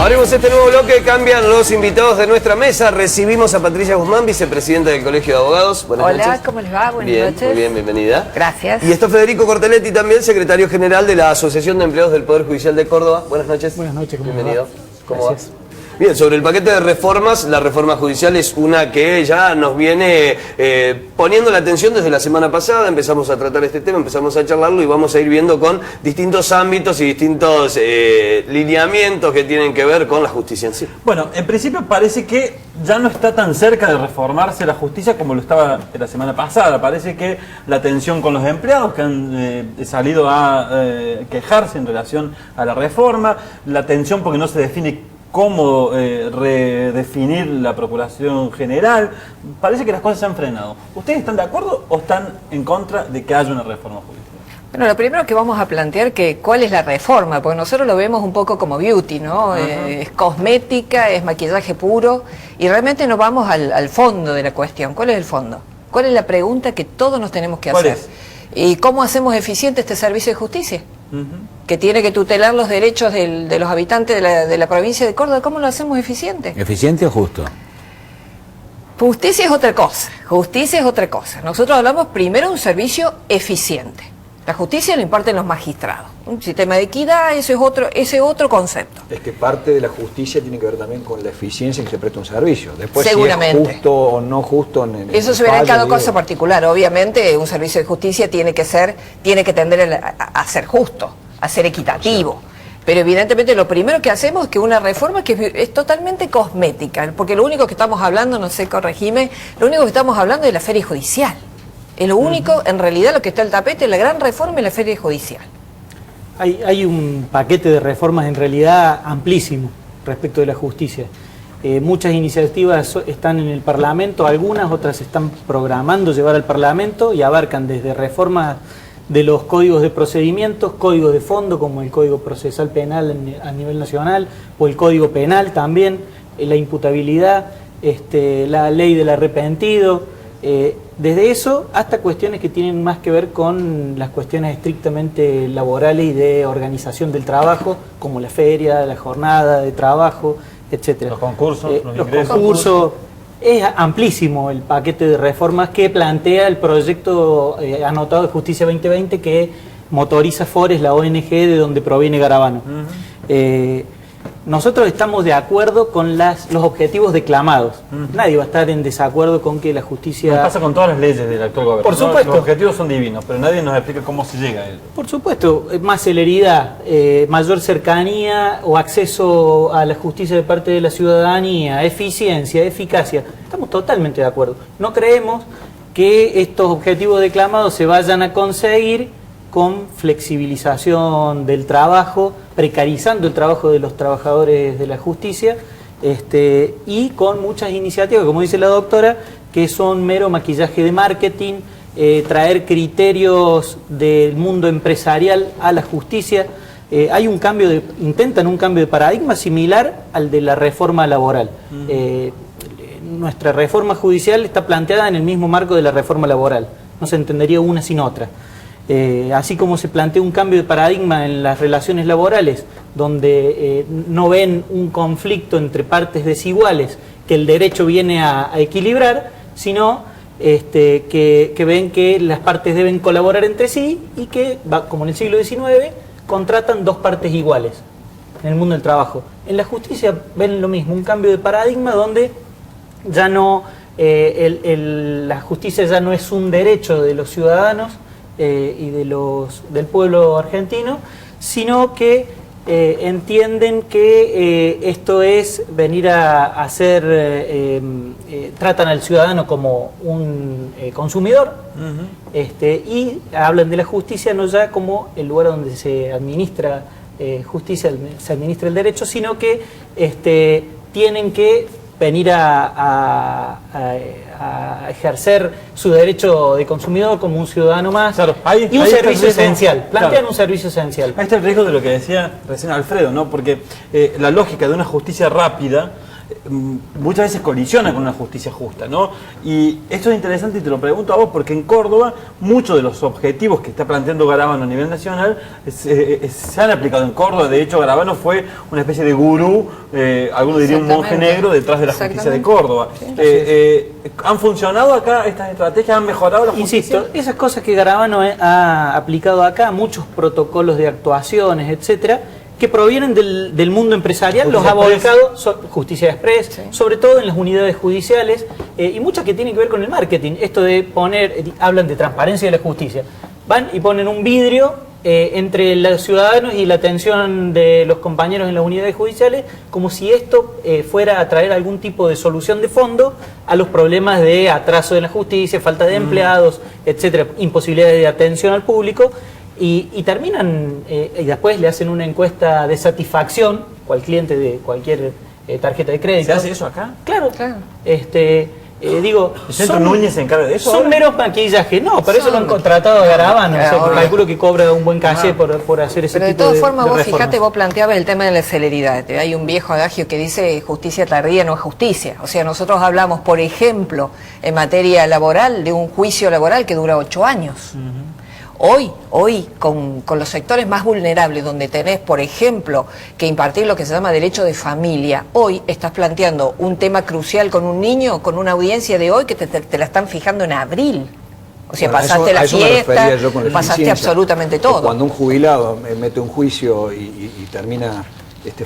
Abrimos este nuevo bloque, cambian los invitados de nuestra mesa. Recibimos a Patricia Guzmán, vicepresidenta del Colegio de Abogados. Buenas noches. Hola, ¿cómo les va? Buenas noches. Muy bien, bienvenida. Gracias. Y está Federico Corteletti también, secretario general de la Asociación de Empleados del Poder Judicial de Córdoba. Buenas noches. Buenas noches, ¿cómo bienvenido. va? ¿Cómo Gracias. va? Bien, sobre el paquete de reformas, la reforma judicial es una que ya nos viene poniendo la atención desde la semana pasada. Empezamos a tratar este tema, empezamos a charlarlo y vamos a ir viendo con distintos ámbitos y distintos lineamientos que tienen que ver con la justicia en sí. Bueno, en principio parece que ya no está tan cerca de reformarse la justicia como lo estaba la semana pasada. Parece que la tensión con los empleados que han salido a quejarse en relación a la reforma, la tensión porque no se define cómo redefinir la Procuración General, parece que las cosas se han frenado. ¿Ustedes están de acuerdo o están en contra de que haya una reforma judicial? Bueno, lo primero que vamos a plantear que cuál es la reforma, porque nosotros lo vemos un poco como beauty, ¿no? Es cosmética, es maquillaje puro, y realmente no vamos al fondo de la cuestión. ¿Cuál es el fondo? ¿Cuál es la pregunta que todos nos tenemos que hacer? ¿Y cómo hacemos eficiente este servicio de justicia? Que tiene que tutelar los derechos de los habitantes de la provincia de Córdoba. ¿Cómo lo hacemos eficiente? ¿Eficiente o justo? Justicia es otra cosa, justicia es otra cosa. Nosotros hablamos primero de un servicio eficiente. La justicia le imparten los magistrados. Un sistema de equidad, ese es otro concepto. Es que parte de la justicia tiene que ver también con la eficiencia en que se presta un servicio. Después, seguramente, si es justo o no justo en eso se verá en cada caso particular. Obviamente, un servicio de justicia tiene que tender a ser justo, a ser equitativo. Pero evidentemente lo primero que hacemos es que una reforma que es totalmente cosmética, porque lo único que estamos hablando, no sé, corregime, lo único que estamos hablando es de la feria judicial. Es lo único, en realidad, lo que está en el tapete es la gran reforma en la feria judicial. Hay un paquete de reformas en realidad amplísimo respecto de la justicia. Muchas iniciativas están en el Parlamento, algunas otras se están programando llevar al Parlamento y abarcan desde reformas de los códigos de procedimientos, códigos de fondo como el Código Procesal Penal a nivel nacional o el Código Penal también, la imputabilidad, la ley del arrepentido. Desde eso hasta cuestiones que tienen más que ver con las cuestiones estrictamente laborales y de organización del trabajo, como la feria, la jornada de trabajo, etcétera. Los concursos, los concursos. Es amplísimo el paquete de reformas que plantea el proyecto anotado de Justicia 2020 que motoriza Fores, la ONG de donde proviene Garabano. Nosotros estamos de acuerdo con los objetivos declamados. Nadie va a estar en desacuerdo con que la justicia... Nos pasa con todas las leyes del actual gobierno. Por supuesto. Los objetivos son divinos, pero nadie nos explica cómo se llega a ellos. Por supuesto, más celeridad, mayor cercanía o acceso a la justicia de parte de la ciudadanía, eficiencia, eficacia. Estamos totalmente de acuerdo. No creemos que estos objetivos declamados se vayan a conseguir con flexibilización del trabajo, precarizando el trabajo de los trabajadores de la justicia y con muchas iniciativas, como dice la doctora, que son mero maquillaje de marketing, traer criterios del mundo empresarial a la justicia. Hay intentan un cambio de paradigma similar al de la reforma laboral. Nuestra reforma judicial está planteada en el mismo marco de la reforma laboral, no se entendería una sin otra. Así como se plantea un cambio de paradigma en las relaciones laborales, donde no ven un conflicto entre partes desiguales que el derecho viene a equilibrar, sino que ven que las partes deben colaborar entre sí y que, como en el siglo XIX, contratan dos partes iguales en el mundo del trabajo. En la justicia ven lo mismo, un cambio de paradigma donde ya no la justicia ya no es un derecho de los ciudadanos y del pueblo argentino, sino que entienden que esto es venir a hacer, tratan al ciudadano como un consumidor, y hablan de la justicia no ya como el lugar donde se administra justicia, se administra el derecho, sino que tienen que venir a ejercer su derecho de consumidor como un ciudadano más, claro, y un servicio esencial, plantean un servicio esencial. Ahí está el riesgo de lo que decía recién Alfredo, ¿no? Porque la lógica de una justicia rápida muchas veces colisiona con una justicia justa, ¿no? Y esto es interesante y te lo pregunto a vos porque en Córdoba muchos de los objetivos que está planteando Garabano a nivel nacional se han aplicado en Córdoba. De hecho, Garabano fue una especie de gurú, algunos dirían un monje negro detrás de la justicia de Córdoba. ¿Han funcionado acá estas estrategias? ¿Han mejorado la justicia? Insisto, esas cosas que Garabano ha aplicado acá, muchos protocolos de actuaciones, etcétera, que provienen del mundo empresarial, los ha volcado, Justicia Express, sobre todo en las unidades judiciales, y muchas que tienen que ver con el marketing. Esto de poner, hablan de transparencia de la justicia, van y ponen un vidrio entre los ciudadanos y la atención de los compañeros en las unidades judiciales, como si esto fuera a traer algún tipo de solución de fondo a los problemas de atraso de la justicia, falta de empleados, etcétera, imposibilidades de atención al público. Y terminan, y después le hacen una encuesta de satisfacción, cual cliente de cualquier tarjeta de crédito. ¿Se hace eso acá? Claro. Digo, ¿El Centro Núñez se encarga de eso? Son meros maquillajes, no, por eso lo han contratado a Garabano. O sea, calculo que cobra un buen caché por hacer ese tipo de. Pero de todas formas, vos reformas. fijate, vos planteabas el tema de la celeridad. Hay un viejo adagio que dice justicia tardía no es justicia. O sea, nosotros hablamos, por ejemplo, en materia laboral, de un juicio laboral que dura 8 años. Hoy con los sectores más vulnerables, donde tenés, por ejemplo, que impartir lo que se llama derecho de familia, hoy estás planteando un tema crucial con un niño, con una audiencia de hoy que te la están fijando en abril. O sea, Bueno, pasaste la fiesta, con la pasaste eficiencia. absolutamente todo. Cuando un jubilado mete un juicio y termina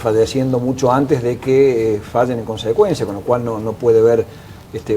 falleciendo mucho antes de que fallen en consecuencia, con lo cual no puede ver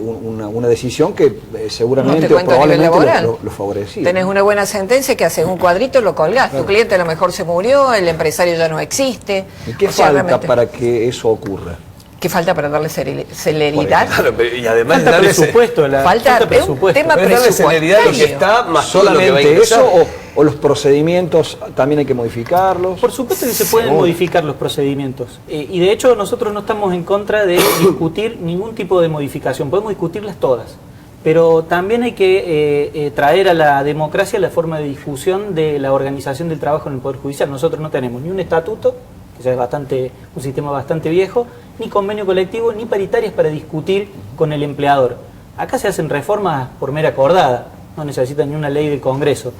una decisión que seguramente o probablemente lo favorecía. Tenés una buena sentencia que haces un cuadrito, lo colgás. Tu cliente a lo mejor se murió, el empresario ya no existe. ¿Y qué falta para que eso ocurra? ¿Qué falta para darle celeridad? Claro, y además Falta darle presupuesto. Falta un presupuesto. tema pero es darle celeridad a lo que está, más todo lo que va a ¿Solamente ingresar. eso o los procedimientos también hay que modificarlos? Por supuesto que se pueden modificar los procedimientos. Y de hecho nosotros no estamos en contra de discutir ningún tipo de modificación. Podemos discutirlas todas. Pero también hay que traer a la democracia la forma de discusión de la organización del trabajo en el Poder Judicial. Nosotros no tenemos ni un estatuto, que ya es un sistema bastante viejo, ni convenio colectivo, ni paritarias para discutir con el empleador. Acá se hacen reformas por mera acordada, no necesitan ni una ley del Congreso.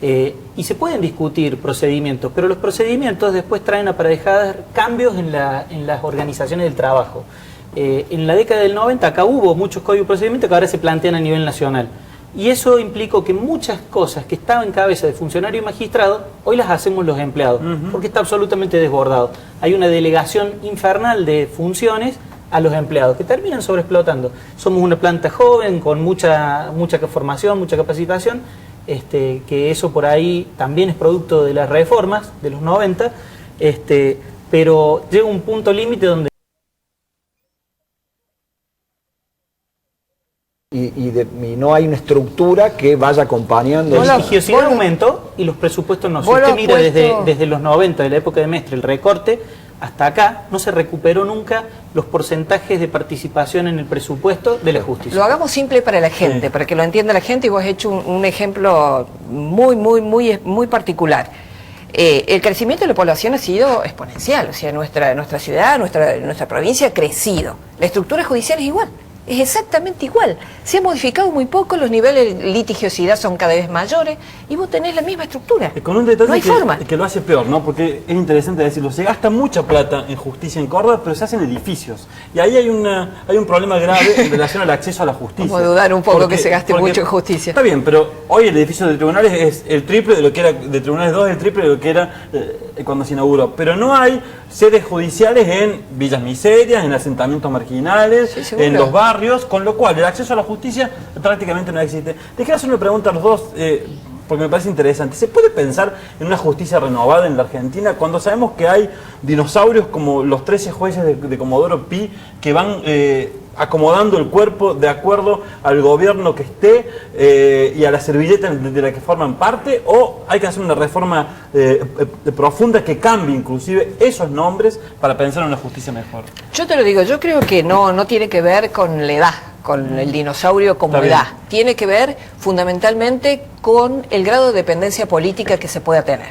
Y se pueden discutir procedimientos, pero los procedimientos después traen aparejadas cambios en las organizaciones del trabajo. En la década del 90 acá hubo muchos códigos de procedimiento que ahora se plantean a nivel nacional. Y eso implicó que muchas cosas que estaban en cabeza de funcionario y magistrado, hoy las hacemos los empleados, porque está absolutamente desbordado. Hay una delegación infernal de funciones a los empleados que terminan sobreexplotando. Somos una planta joven, con mucha formación, mucha capacitación, que eso por ahí también es producto de las reformas de los 90, pero llega un punto límite donde y no hay una estructura que vaya acompañando. la litigiosidad aumentó y los presupuestos no. Si usted mira desde los 90, de la época de Mestre, el recorte, hasta acá no se recuperó nunca los porcentajes de participación en el presupuesto de la justicia. Lo hagamos simple para la gente, para que lo entienda la gente, y vos has hecho un ejemplo muy particular. El crecimiento de la población ha sido exponencial, o sea, nuestra ciudad, nuestra provincia ha crecido. La estructura judicial es igual. Es exactamente igual. Se ha modificado muy poco, los niveles de litigiosidad son cada vez mayores y vos tenés la misma estructura. Con un detalle no hay forma. Que lo hace peor, ¿no? Porque es interesante decirlo. Se gasta mucha plata en justicia en Córdoba, pero se hacen edificios. Y ahí hay un problema grave en relación al acceso a la justicia. Vamos a dudar un poco que se gaste mucho en justicia. Está bien, pero hoy el edificio de tribunales es el triple de lo que era, de Tribunales 2 es el triple de lo que era cuando se inauguró. Pero no hay sedes judiciales en villas miserias, en asentamientos marginales, Sí, en los barrios, con lo cual el acceso a la justicia prácticamente no existe. Te quiero hacer una pregunta a los dos, porque me parece interesante. ¿Se puede pensar en una justicia renovada en la Argentina cuando sabemos que hay dinosaurios como los 13 jueces de Comodoro Pi que van acomodando el cuerpo de acuerdo al gobierno que esté y a la servilleta de la que forman parte? ¿O hay que hacer una reforma profunda que cambie inclusive esos nombres para pensar en una justicia mejor? Yo te lo digo, yo creo que no tiene que ver con la edad. con el dinosaurio como Está edad. bien. Tiene que ver fundamentalmente con el grado de dependencia política que se pueda tener.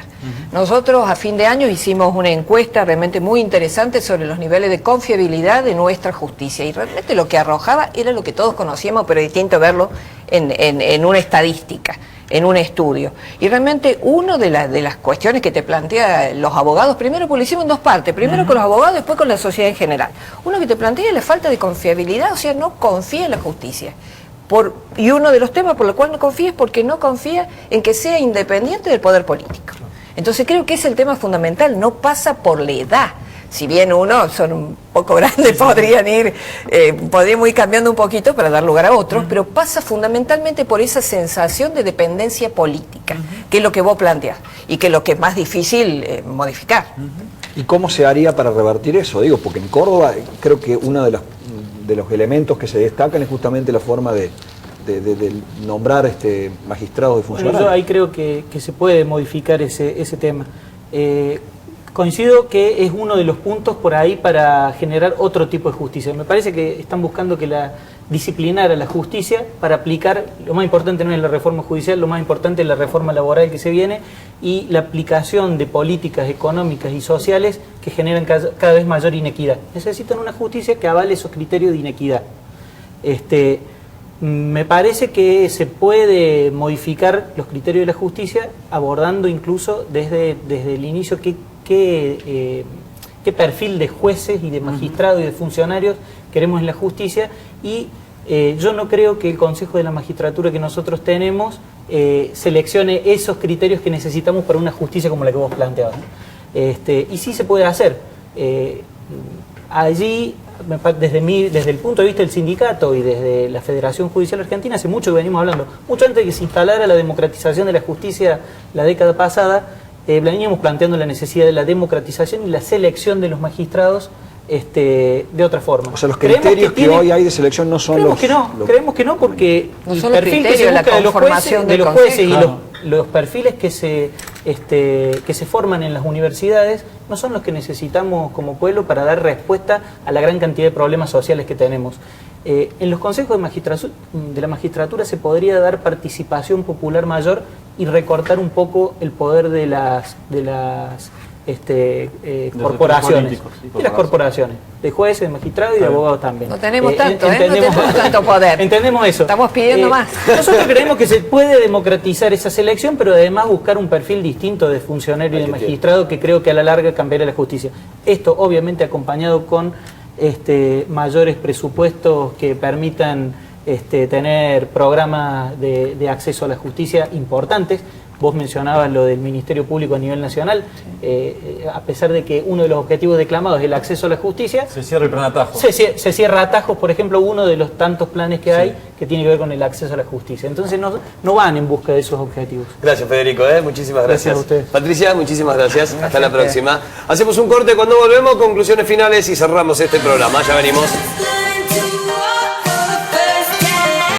Nosotros a fin de año hicimos una encuesta realmente muy interesante sobre los niveles de confiabilidad de nuestra justicia y realmente lo que arrojaba era lo que todos conocíamos, pero es distinto verlo en una estadística, en un estudio. Y realmente una de las cuestiones que te plantean los abogados, primero porque lo hicimos en dos partes, primero con los abogados, después con la sociedad en general. Uno que te plantea es la falta de confiabilidad, o sea, no confía en la justicia. Y uno de los temas por los cuales no confía es porque no confía en que sea independiente del poder político. Entonces creo que es el tema fundamental, no pasa por la edad. Si bien unos son un poco grandes, podríamos ir cambiando un poquito para dar lugar a otros, pero pasa fundamentalmente por esa sensación de dependencia política, que es lo que vos planteás, y que es lo que es más difícil modificar. ¿Y cómo se haría para revertir eso? Digo, porque en Córdoba creo que uno de los elementos que se destacan es justamente la forma de nombrar magistrados y Bueno, funcionarios. yo ahí creo que se puede modificar ese tema. Coincido que es uno de los puntos por ahí para generar otro tipo de justicia. Me parece que están buscando disciplinar a la justicia para aplicar, lo más importante no es la reforma judicial, lo más importante es la reforma laboral que se viene y la aplicación de políticas económicas y sociales que generan cada vez mayor inequidad. Necesitan una justicia que avale esos criterios de inequidad. Me parece que se puede modificar los criterios de la justicia abordando incluso desde el inicio qué perfil de jueces y de magistrados y de funcionarios queremos en la justicia y yo no creo que el Consejo de la Magistratura que nosotros tenemos seleccione esos criterios que necesitamos para una justicia como la que vos planteabas. Y sí se puede hacer. Allí, desde el punto de vista del sindicato y desde la Federación Judicial Argentina, hace mucho que venimos hablando, mucho antes de que se instalara la democratización de la justicia la década pasada, veníamos planteando la necesidad de la democratización y la selección de los magistrados de otra forma. O sea, los criterios que hoy hay de selección no son creemos que no, porque No el son los perfil que se criterios, la busca de los conformación jueces, del y consejo. los perfiles que se forman en las universidades no son los que necesitamos como pueblo para dar respuesta a la gran cantidad de problemas sociales que tenemos. En los consejos de la magistratura se podría dar participación popular mayor y recortar un poco el poder de las corporaciones, de las corporaciones, de jueces, de magistrados y de abogados también. No tenemos tanto, no tenemos tanto poder. Entendemos eso. Estamos pidiendo más. Nosotros creemos que se puede democratizar esa selección, pero además buscar un perfil distinto de funcionario y de magistrado que creo que a la larga cambiará la justicia. Esto obviamente acompañado con mayores presupuestos que permitan tener programas de acceso a la justicia importantes. Vos mencionabas lo del Ministerio Público a nivel nacional, a pesar de que uno de los objetivos declamados es el acceso a la justicia. Se cierra el plan atajo. Se cierra atajos, por ejemplo, uno de los tantos planes que hay que tiene que ver con el acceso a la justicia. Entonces no van en busca de esos objetivos. Gracias, Federico, muchísimas gracias. Gracias a ustedes. Patricia, muchísimas gracias. Hasta la próxima. Hacemos un corte, cuando volvemos, conclusiones finales y cerramos este programa. Ya venimos.